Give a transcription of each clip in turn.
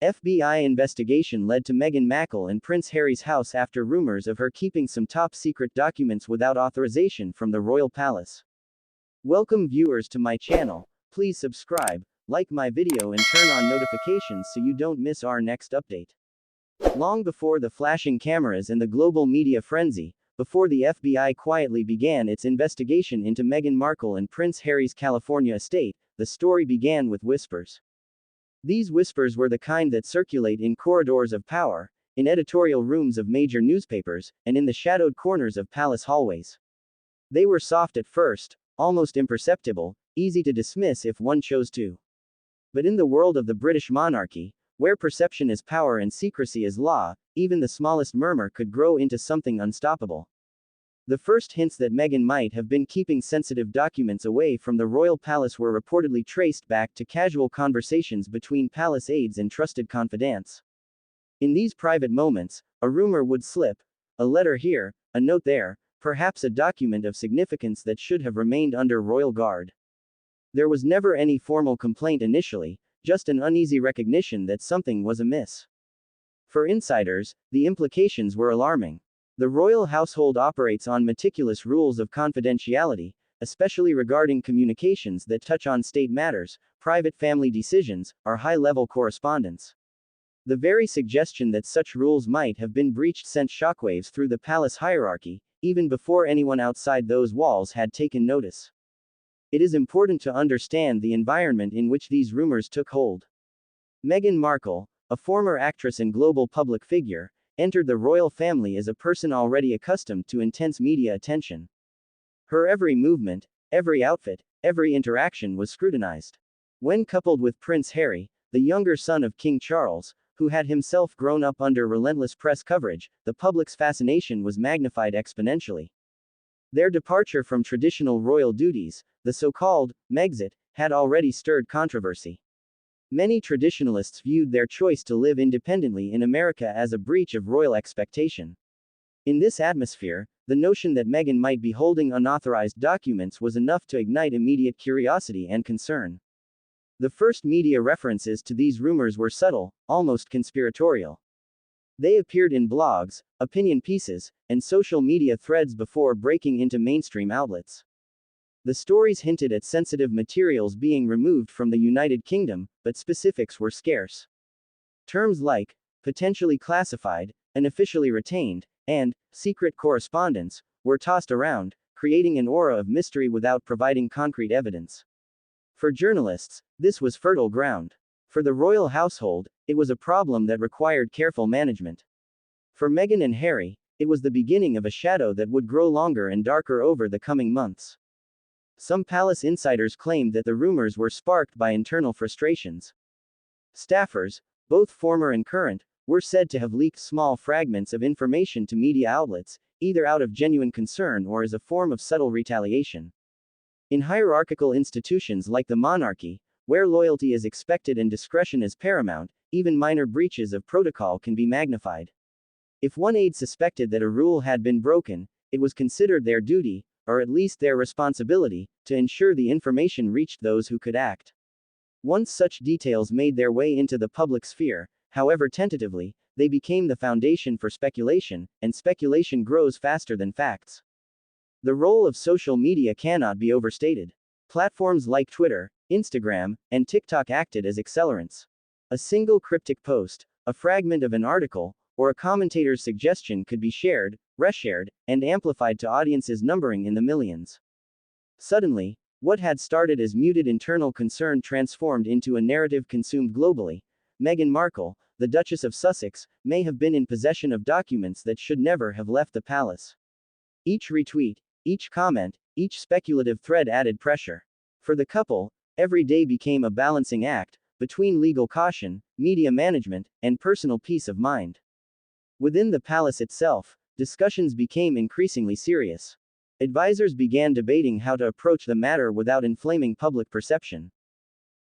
FBI investigation led to Meghan Markle and Prince Harry's house after rumors of her keeping some top-secret documents without authorization from the royal palace. Welcome viewers to my channel. Please subscribe, like my video and turn on notifications so you don't miss our next update. Long before the flashing cameras and the global media frenzy, before the FBI quietly began its investigation into Meghan Markle and Prince Harry's California estate, the story began with whispers. These whispers were the kind that circulate in corridors of power, in editorial rooms of major newspapers, and in the shadowed corners of palace hallways. They were soft at first, almost imperceptible, easy to dismiss if one chose to. But in the world of the British monarchy, where perception is power and secrecy is law, even the smallest murmur could grow into something unstoppable. The first hints that Meghan might have been keeping sensitive documents away from the royal palace were reportedly traced back to casual conversations between palace aides and trusted confidants. In these private moments, a rumor would slip, a letter here, a note there, perhaps a document of significance that should have remained under royal guard. There was never any formal complaint initially, just an uneasy recognition that something was amiss. For insiders, the implications were alarming. The royal household operates on meticulous rules of confidentiality, especially regarding communications that touch on state matters, private family decisions, or high-level correspondence. The very suggestion that such rules might have been breached sent shockwaves through the palace hierarchy, even before anyone outside those walls had taken notice. It is important to understand the environment in which these rumors took hold. Meghan Markle, a former actress and global public figure, entered the royal family as a person already accustomed to intense media attention. Her every movement, every outfit, every interaction was scrutinized. When coupled with Prince Harry, the younger son of King Charles, who had himself grown up under relentless press coverage, the public's fascination was magnified exponentially. Their departure from traditional royal duties, the so-called Megxit, had already stirred controversy. Many traditionalists viewed their choice to live independently in America as a breach of royal expectation. In this atmosphere, the notion that Meghan might be holding unauthorized documents was enough to ignite immediate curiosity and concern. The first media references to these rumors were subtle, almost conspiratorial. They appeared in blogs, opinion pieces, and social media threads before breaking into mainstream outlets. The stories hinted at sensitive materials being removed from the United Kingdom, but specifics were scarce. Terms like potentially classified, unofficially retained, and secret correspondence were tossed around, creating an aura of mystery without providing concrete evidence. For journalists, this was fertile ground. For the royal household, it was a problem that required careful management. For Meghan and Harry, it was the beginning of a shadow that would grow longer and darker over the coming months. Some palace insiders claimed that the rumors were sparked by internal frustrations. Staffers, both former and current, were said to have leaked small fragments of information to media outlets, either out of genuine concern or as a form of subtle retaliation. In hierarchical institutions like the monarchy, where loyalty is expected and discretion is paramount, even minor breaches of protocol can be magnified. If one aide suspected that a rule had been broken, it was considered their duty, or at least their responsibility, to ensure the information reached those who could act. Once such details made their way into the public sphere, however tentatively, they became the foundation for speculation, and speculation grows faster than facts. The role of social media cannot be overstated. Platforms like Twitter, Instagram, and TikTok acted as accelerants. A single cryptic post, a fragment of an article, or a commentator's suggestion could be shared, reshared, and amplified to audiences numbering in the millions. Suddenly, what had started as muted internal concern transformed into a narrative consumed globally. Meghan Markle, the Duchess of Sussex, may have been in possession of documents that should never have left the palace. Each retweet, each comment, each speculative thread added pressure. For the couple, every day became a balancing act between legal caution, media management, and personal peace of mind. Within the palace itself, discussions became increasingly serious. Advisors began debating how to approach the matter without inflaming public perception.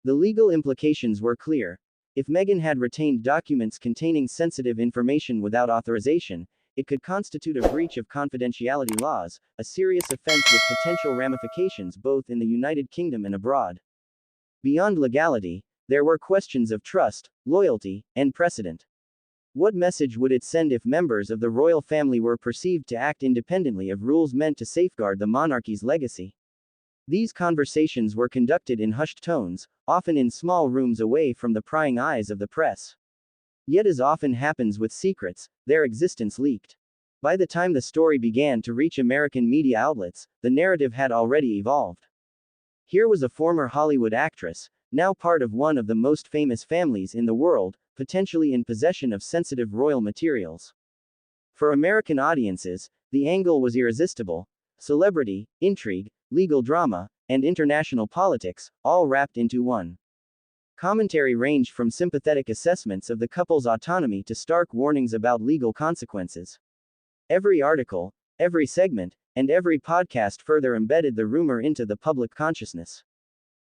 The legal implications were clear. If Meghan had retained documents containing sensitive information without authorization, it could constitute a breach of confidentiality laws, a serious offense with potential ramifications both in the United Kingdom and abroad. Beyond legality, There were questions of trust, loyalty, and precedent. What message would it send if members of the royal family were perceived to act independently of rules meant to safeguard the monarchy's legacy? These conversations were conducted in hushed tones, often in small rooms away from the prying eyes of the press. Yet, as often happens with secrets, their existence leaked. By the time the story began to reach American media outlets, the narrative had already evolved. Here was a former Hollywood actress, now part of one of the most famous families in the world, potentially in possession of sensitive royal materials. For American audiences, the angle was irresistible: celebrity, intrigue, legal drama, and international politics, all wrapped into one. Commentary ranged from sympathetic assessments of the couple's autonomy to stark warnings about legal consequences. Every article, every segment, and every podcast further embedded the rumor into the public consciousness.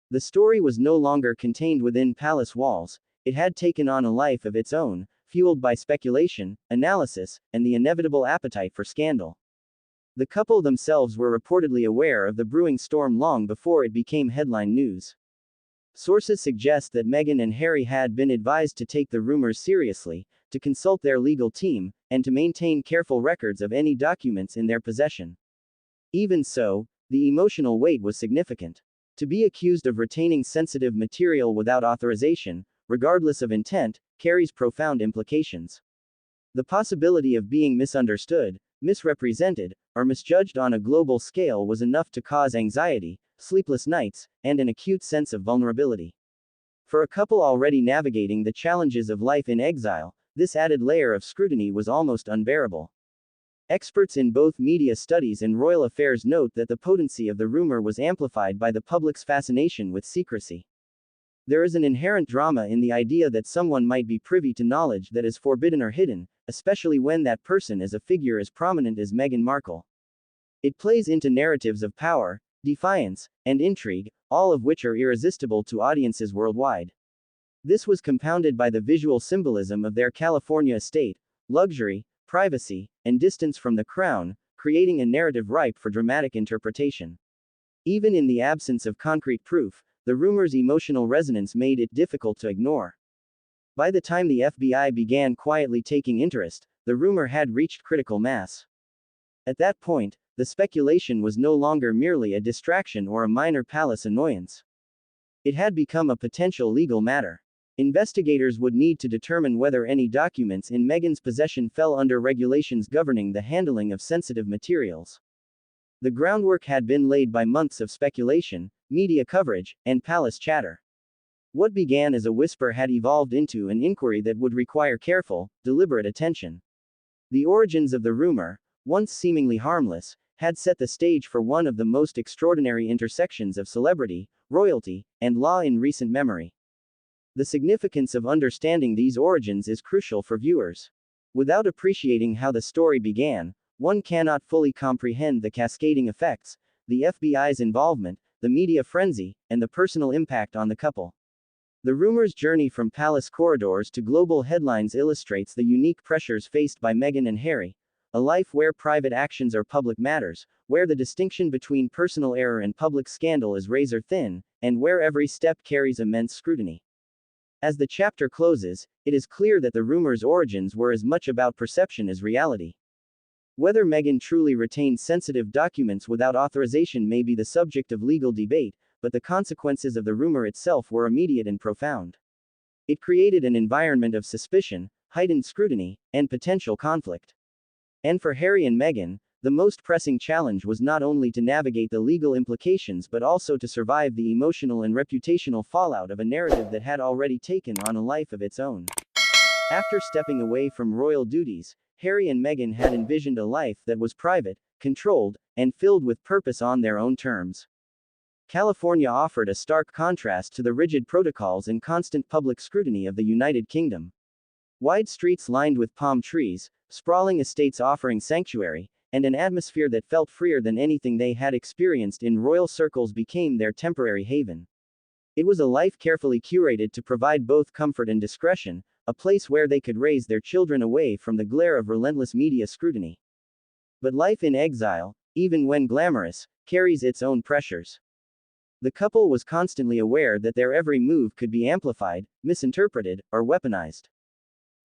The story was no longer contained within palace walls, it had taken on a life of its own, fueled by speculation, analysis, and the inevitable appetite for scandal. The couple themselves were reportedly aware of the brewing storm long before it became headline news. Sources suggest that Meghan and Harry had been advised to take the rumors seriously, to consult their legal team, and to maintain careful records of any documents in their possession. Even so, the emotional weight was significant. To be accused of retaining sensitive material without authorization, regardless of intent, carries profound implications. The possibility of being misunderstood, misrepresented, or misjudged on a global scale was enough to cause anxiety, sleepless nights, and an acute sense of vulnerability. For a couple already navigating the challenges of life in exile, this added layer of scrutiny was almost unbearable. Experts in both media studies and royal affairs note that the potency of the rumor was amplified by the public's fascination with secrecy. There is an inherent drama in the idea that someone might be privy to knowledge that is forbidden or hidden, especially when that person is a figure as prominent as Meghan Markle. It plays into narratives of power, defiance, and intrigue, all of which are irresistible to audiences worldwide. This was compounded by the visual symbolism of their California estate: luxury, privacy, and distance from the crown, creating a narrative ripe for dramatic interpretation. Even in the absence of concrete proof, the rumor's emotional resonance made it difficult to ignore. By the time the FBI began quietly taking interest, the rumor had reached critical mass. At that point, the speculation was no longer merely a distraction or a minor palace annoyance. It had become a potential legal matter. Investigators would need to determine whether any documents in Meghan's possession fell under regulations governing the handling of sensitive materials. The groundwork had been laid by months of speculation, media coverage, and palace chatter. What began as a whisper had evolved into an inquiry that would require careful, deliberate attention. The origins of the rumor, once seemingly harmless, had set the stage for one of the most extraordinary intersections of celebrity, royalty, and law in recent memory. The significance of understanding these origins is crucial for viewers. Without appreciating how the story began, one cannot fully comprehend the cascading effects, the FBI's involvement, the media frenzy, and the personal impact on the couple. The rumor's journey from palace corridors to global headlines illustrates the unique pressures faced by Meghan and Harry, a life where private actions are public matters, where the distinction between personal error and public scandal is razor thin, and where every step carries immense scrutiny. As the chapter closes, it is clear that the rumor's origins were as much about perception as reality. Whether Meghan truly retained sensitive documents without authorization may be the subject of legal debate, but the consequences of the rumor itself were immediate and profound. It created an environment of suspicion, heightened scrutiny, and potential conflict. And for Harry and Meghan, the most pressing challenge was not only to navigate the legal implications but also to survive the emotional and reputational fallout of a narrative that had already taken on a life of its own. After stepping away from royal duties, Harry and Meghan had envisioned a life that was private, controlled, and filled with purpose on their own terms. California offered a stark contrast to the rigid protocols and constant public scrutiny of the United Kingdom. Wide streets lined with palm trees, sprawling estates offering sanctuary, and an atmosphere that felt freer than anything they had experienced in royal circles became their temporary haven. It was a life carefully curated to provide both comfort and discretion, a place where they could raise their children away from the glare of relentless media scrutiny. But life in exile, even when glamorous, carries its own pressures. The couple was constantly aware that their every move could be amplified, misinterpreted, or weaponized.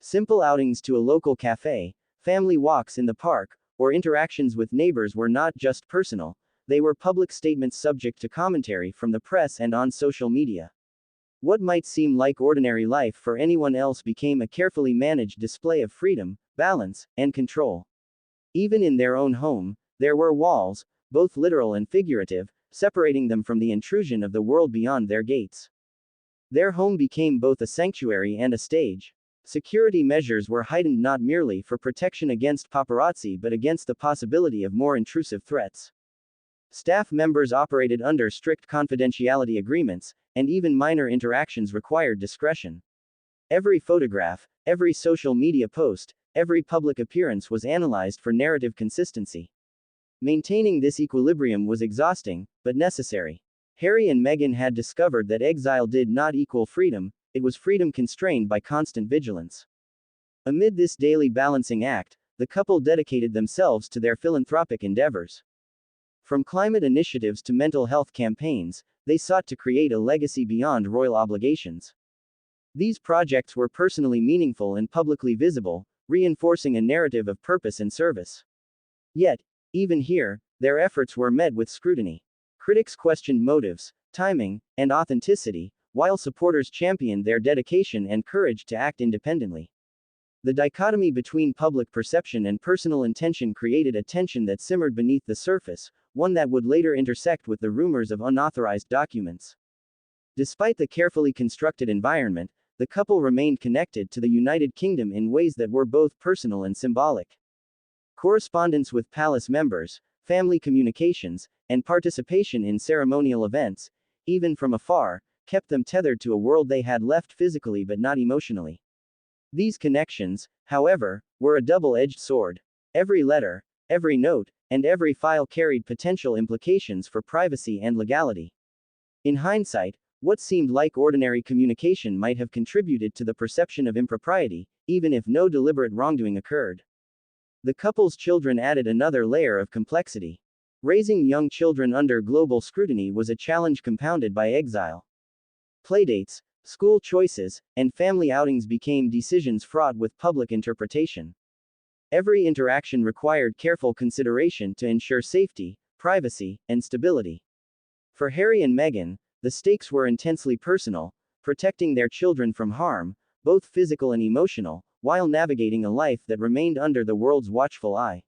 Simple outings to a local cafe, family walks in the park, or interactions with neighbors were not just personal, they were public statements subject to commentary from the press and on social media. What might seem like ordinary life for anyone else became a carefully managed display of freedom, balance, and control. Even in their own home, there were walls, both literal and figurative, separating them from the intrusion of the world beyond their gates. Their home became both a sanctuary and a stage. Security measures were heightened not merely for protection against paparazzi but against the possibility of more intrusive threats. Staff members operated under strict confidentiality agreements, and even minor interactions required discretion. Every photograph, every social media post, every public appearance was analyzed for narrative consistency. Maintaining this equilibrium was exhausting, but necessary. Harry and Meghan had discovered that exile did not equal freedom, it was freedom constrained by constant vigilance. Amid this daily balancing act, the couple dedicated themselves to their philanthropic endeavors. From climate initiatives to mental health campaigns, they sought to create a legacy beyond royal obligations. These projects were personally meaningful and publicly visible, reinforcing a narrative of purpose and service. Yet, even here, their efforts were met with scrutiny. Critics questioned motives, timing, and authenticity, while supporters championed their dedication and courage to act independently. The dichotomy between public perception and personal intention created a tension that simmered beneath the surface, one that would later intersect with the rumors of unauthorized documents. Despite the carefully constructed environment, the couple remained connected to the United Kingdom in ways that were both personal and symbolic. Correspondence with palace members, family communications, and participation in ceremonial events, even from afar, kept them tethered to a world they had left physically but not emotionally. These connections, however, were a double-edged sword. Every letter, every note, and every file carried potential implications for privacy and legality. In hindsight, what seemed like ordinary communication might have contributed to the perception of impropriety, even if no deliberate wrongdoing occurred. The couple's children added another layer of complexity. Raising young children under global scrutiny was a challenge compounded by exile. Playdates, school choices, and family outings became decisions fraught with public interpretation. Every interaction required careful consideration to ensure safety, privacy, and stability. For Harry and Meghan, the stakes were intensely personal, protecting their children from harm, both physical and emotional, while navigating a life that remained under the world's watchful eye.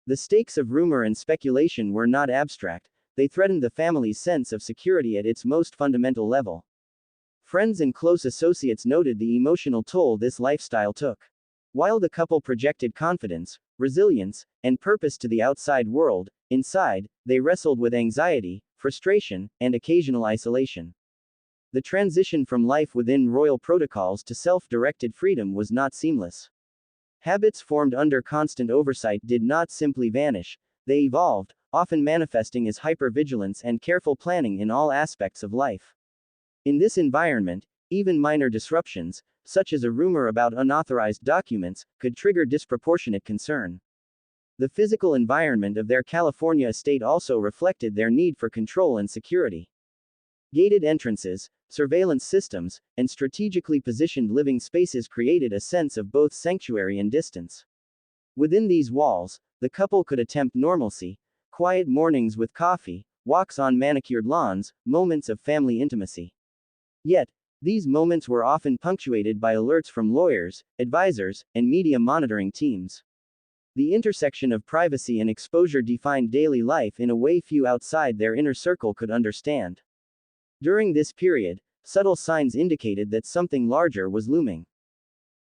The stakes of rumor and speculation were not abstract, they threatened the family's sense of security at its most fundamental level. Friends and close associates noted the emotional toll this lifestyle took. While the couple projected confidence, resilience, and purpose to the outside world, inside, they wrestled with anxiety, frustration, and occasional isolation. The transition from life within royal protocols to self-directed freedom was not seamless. Habits formed under constant oversight did not simply vanish, they evolved, often manifesting as hypervigilance and careful planning in all aspects of life. In this environment, even minor disruptions, such as a rumor about unauthorized documents, could trigger disproportionate concern. The physical environment of their California estate also reflected their need for control and security. Gated entrances, surveillance systems, and strategically positioned living spaces created a sense of both sanctuary and distance. Within these walls, the couple could attempt normalcy, quiet mornings with coffee, walks on manicured lawns, moments of family intimacy. Yet, these moments were often punctuated by alerts from lawyers, advisors, and media monitoring teams. The intersection of privacy and exposure defined daily life in a way few outside their inner circle could understand. During this period, subtle signs indicated that something larger was looming.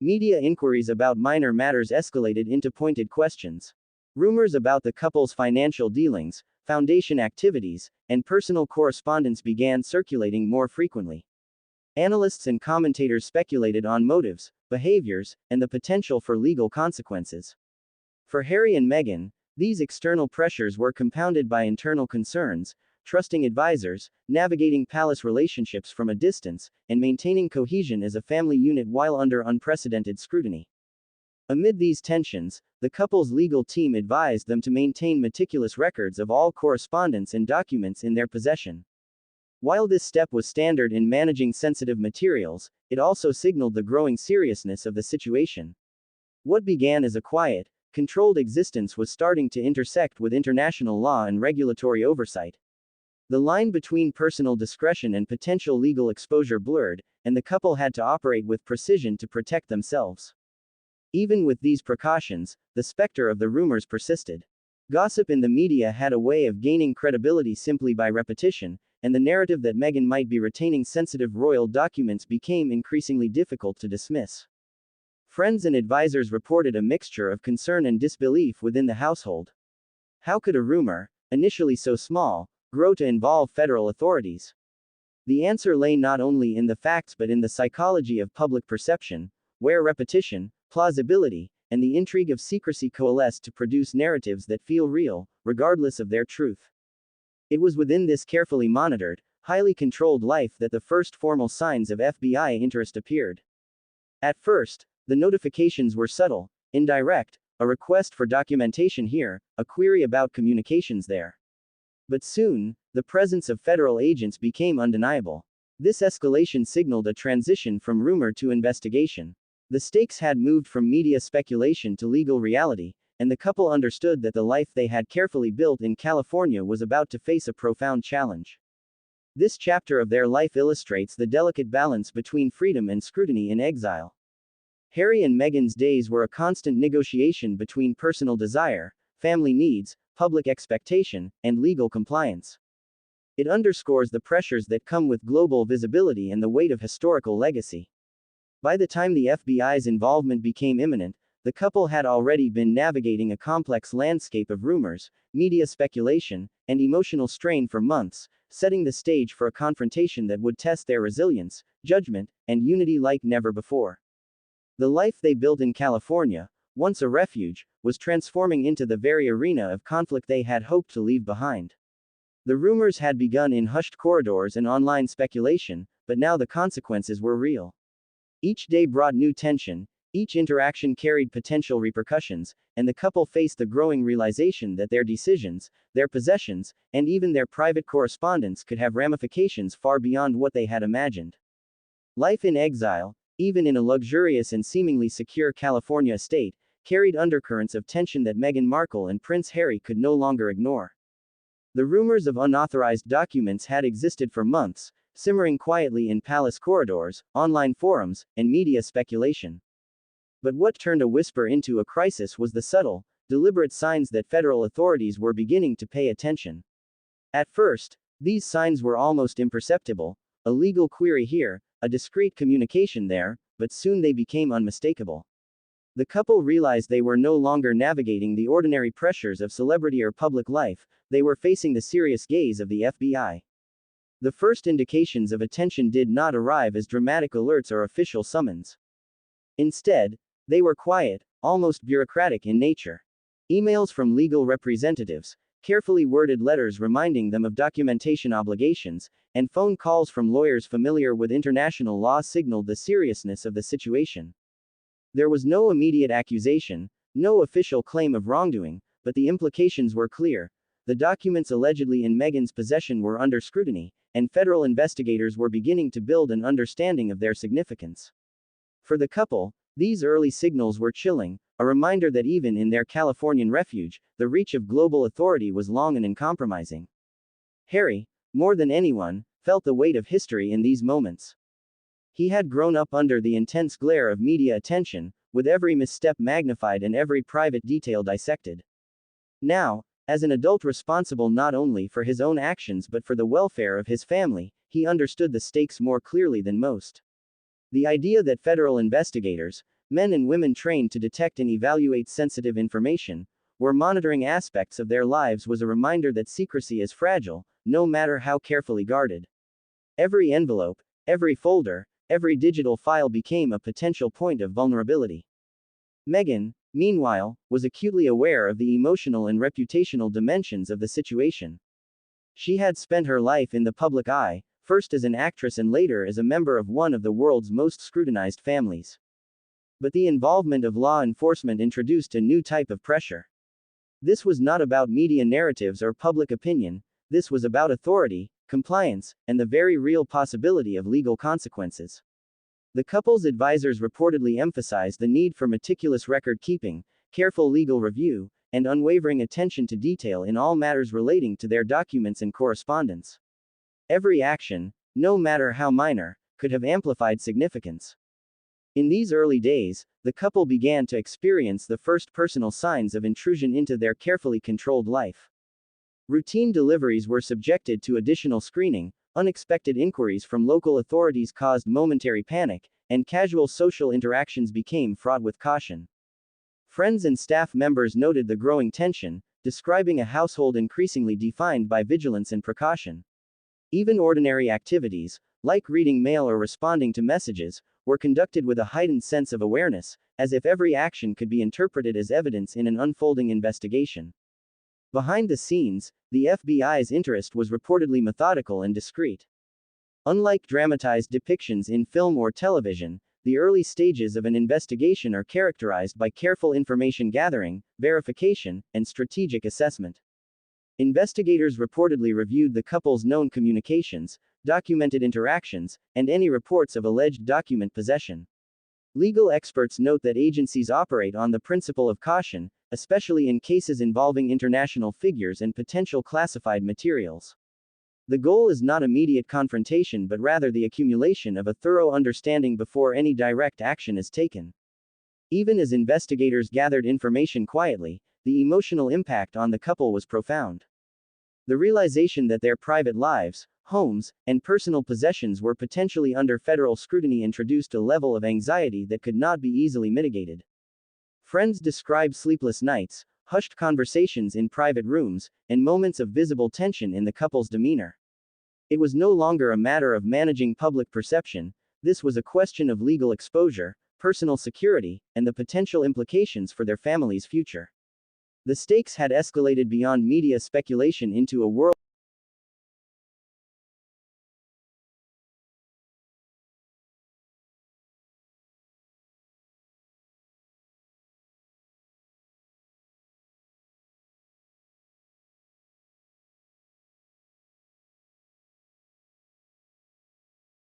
Media inquiries about minor matters escalated into pointed questions. Rumors about the couple's financial dealings, foundation activities, and personal correspondence began circulating more frequently. Analysts and commentators speculated on motives, behaviors, and the potential for legal consequences. For Harry and Meghan, these external pressures were compounded by internal concerns, trusting advisors, navigating palace relationships from a distance, and maintaining cohesion as a family unit while under unprecedented scrutiny. Amid these tensions, the couple's legal team advised them to maintain meticulous records of all correspondence and documents in their possession. While this step was standard in managing sensitive materials, it also signaled the growing seriousness of the situation. What began as a quiet, controlled existence was starting to intersect with international law and regulatory oversight. The line between personal discretion and potential legal exposure blurred, and the couple had to operate with precision to protect themselves. Even with these precautions, the specter of the rumors persisted. Gossip in the media had a way of gaining credibility simply by repetition, and the narrative that Meghan might be retaining sensitive royal documents became increasingly difficult to dismiss. Friends and advisors reported a mixture of concern and disbelief within the household. How could a rumor, initially so small, grow to involve federal authorities? The answer lay not only in the facts but in the psychology of public perception, where repetition, plausibility, and the intrigue of secrecy coalesced to produce narratives that feel real, regardless of their truth. It was within this carefully monitored, highly controlled life that the first formal signs of FBI interest appeared. At first, the notifications were subtle, indirect, a request for documentation here, a query about communications there. But soon, the presence of federal agents became undeniable. This escalation signaled a transition from rumor to investigation. The stakes had moved from media speculation to legal reality, and the couple understood that the life they had carefully built in California was about to face a profound challenge. This chapter of their life illustrates the delicate balance between freedom and scrutiny in exile. Harry and Meghan's days were a constant negotiation between personal desire, family needs, public expectation, and legal compliance. It underscores the pressures that come with global visibility and the weight of historical legacy. By the time the FBI's involvement became imminent, the couple had already been navigating a complex landscape of rumors, media speculation, and emotional strain for months, setting the stage for a confrontation that would test their resilience, judgment, and unity like never before. The life they built in California, once a refuge, was transforming into the very arena of conflict they had hoped to leave behind. The rumors had begun in hushed corridors and online speculation, but now the consequences were real. Each day brought new tension, each interaction carried potential repercussions, and the couple faced the growing realization that their decisions, their possessions, and even their private correspondence could have ramifications far beyond what they had imagined. Life in exile, even in a luxurious and seemingly secure California estate, carried undercurrents of tension that Meghan Markle and Prince Harry could no longer ignore. The rumors of unauthorized documents had existed for months, simmering quietly in palace corridors, online forums, and media speculation. But what turned a whisper into a crisis was the subtle, deliberate signs that federal authorities were beginning to pay attention. At first, these signs were almost imperceptible, a legal query here, a discreet communication there, but soon they became unmistakable. The couple realized they were no longer navigating the ordinary pressures of celebrity or public life, they were facing the serious gaze of the FBI. The first indications of attention did not arrive as dramatic alerts or official summons. Instead, they were quiet, almost bureaucratic in nature. Emails from legal representatives, carefully worded letters reminding them of documentation obligations, and phone calls from lawyers familiar with international law signaled the seriousness of the situation. There was no immediate accusation, no official claim of wrongdoing, but the implications were clear. The documents allegedly in Meghan's possession were under scrutiny, and federal investigators were beginning to build an understanding of their significance. For the couple, these early signals were chilling, a reminder that even in their Californian refuge, the reach of global authority was long and uncompromising. Harry, more than anyone, felt the weight of history in these moments. He had grown up under the intense glare of media attention, with every misstep magnified and every private detail dissected. Now, as an adult responsible not only for his own actions but for the welfare of his family, he understood the stakes more clearly than most. The idea that federal investigators, men and women trained to detect and evaluate sensitive information, were monitoring aspects of their lives was a reminder that secrecy is fragile, no matter how carefully guarded. Every envelope, every folder, every digital file became a potential point of vulnerability. Meghan, meanwhile, was acutely aware of the emotional and reputational dimensions of the situation. She had spent her life in the public eye, first as an actress and later as a member of one of the world's most scrutinized families. But the involvement of law enforcement introduced a new type of pressure. This was not about media narratives or public opinion, this was about authority, compliance, and the very real possibility of legal consequences. The couple's advisors reportedly emphasized the need for meticulous record keeping, careful legal review, and unwavering attention to detail in all matters relating to their documents and correspondence. Every action, no matter how minor, could have amplified significance. In these early days, the couple began to experience the first personal signs of intrusion into their carefully controlled life. Routine deliveries were subjected to additional screening, unexpected inquiries from local authorities caused momentary panic, and casual social interactions became fraught with caution. Friends and staff members noted the growing tension, describing a household increasingly defined by vigilance and precaution. Even ordinary activities, like reading mail or responding to messages, were conducted with a heightened sense of awareness, as if every action could be interpreted as evidence in an unfolding investigation. Behind the scenes, the FBI's interest was reportedly methodical and discreet. Unlike dramatized depictions in film or television, the early stages of an investigation are characterized by careful information gathering, verification, and strategic assessment. Investigators reportedly reviewed the couple's known communications, documented interactions, and any reports of alleged document possession. Legal experts note that agencies operate on the principle of caution, especially in cases involving international figures and potential classified materials. The goal is not immediate confrontation but rather the accumulation of a thorough understanding before any direct action is taken. Even as investigators gathered information quietly, the emotional impact on the couple was profound. The realization that their private lives, homes, and personal possessions were potentially under federal scrutiny introduced a level of anxiety that could not be easily mitigated. Friends describe sleepless nights, hushed conversations in private rooms, and moments of visible tension in the couple's demeanor. It was no longer a matter of managing public perception, this was a question of legal exposure, personal security, and the potential implications for their family's future. The stakes had escalated beyond media speculation into a world